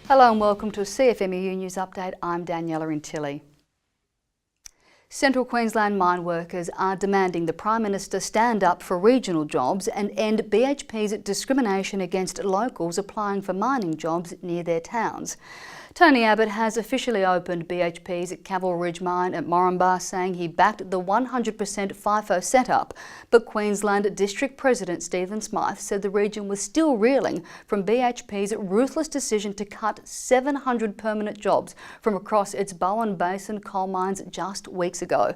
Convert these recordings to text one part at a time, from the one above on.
Hello and welcome to a CFMEU News Update. I'm Daniela Intilli. Central Queensland mine workers are demanding the Prime Minister stand up for regional jobs and end BHP's discrimination against locals applying for mining jobs near their towns. Tony Abbott has officially opened BHP's Caval Ridge mine at Moranbah, saying he backed the 100% FIFO setup, but Queensland District President Stephen Smyth said the region was still reeling from BHP's ruthless decision to cut 700 permanent jobs from across its Bowen Basin coal mines just weeks ago.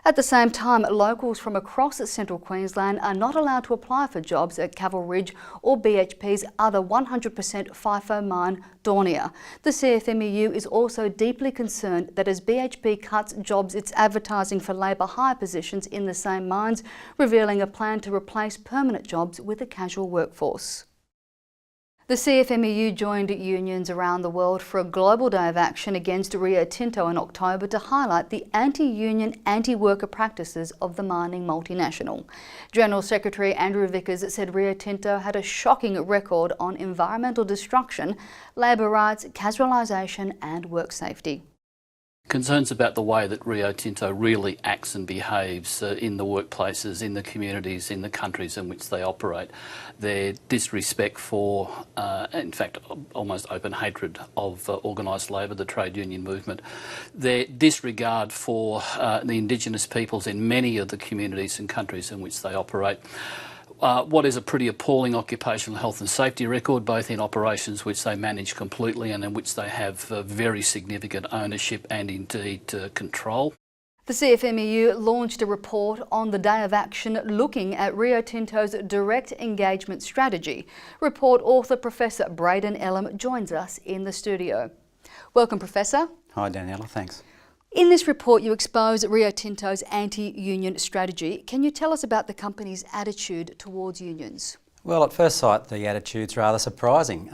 At the same time, locals from across Central Queensland are not allowed to apply for jobs at Caval Ridge or BHP's other 100% FIFO mine, Daunia. The CFMEU is also deeply concerned that as BHP cuts jobs it's advertising for labour hire positions in the same mines, revealing a plan to replace permanent jobs with a casual workforce. The CFMEU joined unions around the world for a global day of action against Rio Tinto in October to highlight the anti-union, anti-worker practices of the mining multinational. General Secretary Andrew Vickers said Rio Tinto had a shocking record on environmental destruction, labour rights, casualisation and work safety. Concerns about the way that Rio Tinto really acts and behaves in the workplaces, in the communities, in the countries in which they operate. Their disrespect for, in fact, almost open hatred of organised labour, the trade union movement. Their disregard for the Indigenous peoples in many of the communities and countries in which they operate. What is a pretty appalling occupational health and safety record, both in operations which they manage completely and in which they have very significant ownership and indeed control. The CFMEU launched a report on the day of action looking at Rio Tinto's direct engagement strategy. Report author Professor Braden Ellum joins us in the studio. Welcome, Professor. Hi, Daniela. Thanks. In this report, you expose Rio Tinto's anti-union strategy. Can you tell us about the company's attitude towards unions? Well, at first sight, the attitude's rather surprising.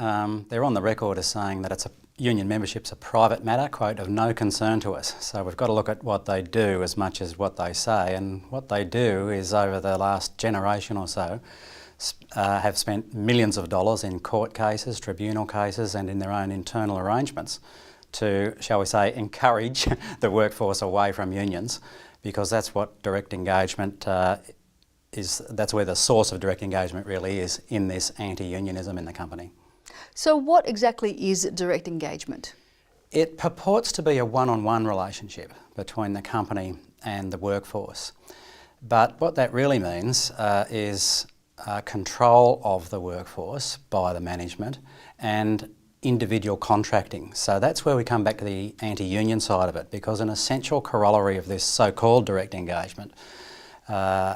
They're on the record as saying that union membership's a private matter, quote, of no concern to us. So we've got to look at what they do as much as what they say. And what they do is, over the last generation or so, have spent millions of dollars in court cases, tribunal cases, and in their own internal arrangements to, shall we say, encourage the workforce away from unions, because that's what direct engagement is, that's where the source of direct engagement really is, in this anti-unionism in the company. So what exactly is direct engagement? It purports to be a one-on-one relationship between the company and the workforce. But what that really means is control of the workforce by the management and individual contracting. So that's where we come back to the anti-union side of it, because an essential corollary of this so-called direct engagement,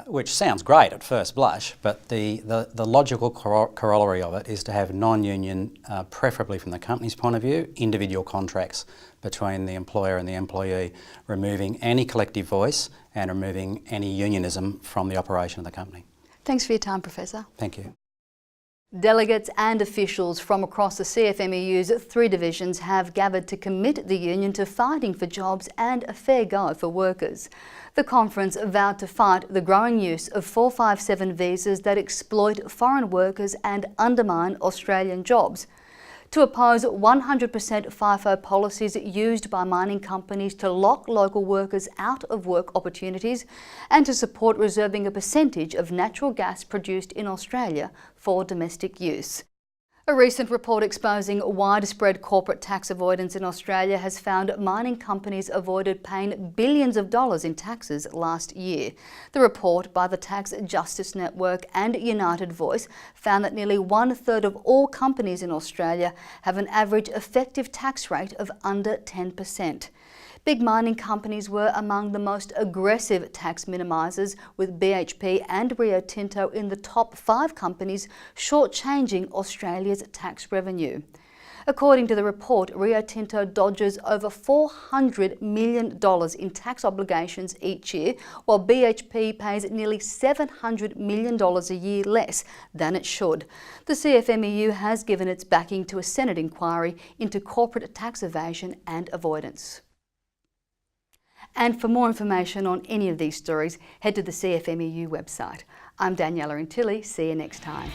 which sounds great at first blush, but the logical corollary of it is to have non-union, preferably from the company's point of view, individual contracts between the employer and the employee, removing any collective voice and removing any unionism from the operation of the company. Thanks for your time, Professor. Thank you. Delegates and officials from across the CFMEU's 3 divisions have gathered to commit the union to fighting for jobs and a fair go for workers. The conference vowed to fight the growing use of 457 visas that exploit foreign workers and undermine Australian jobs, to oppose 100% FIFO policies used by mining companies to lock local workers out of work opportunities, and to support reserving a percentage of natural gas produced in Australia for domestic use. A recent report exposing widespread corporate tax avoidance in Australia has found mining companies avoided paying billions of dollars in taxes last year. The report by the Tax Justice Network and United Voice found that nearly 1/3 of all companies in Australia have an average effective tax rate of under 10%. Big mining companies were among the most aggressive tax minimisers, with BHP and Rio Tinto in the top 5 companies shortchanging Australia's tax revenue. According to the report, Rio Tinto dodges over $400 million in tax obligations each year, while BHP pays nearly $700 million a year less than it should. The CFMEU has given its backing to a Senate inquiry into corporate tax evasion and avoidance. And for more information on any of these stories, head to the CFMEU website. I'm Daniela Intilli. See you next time.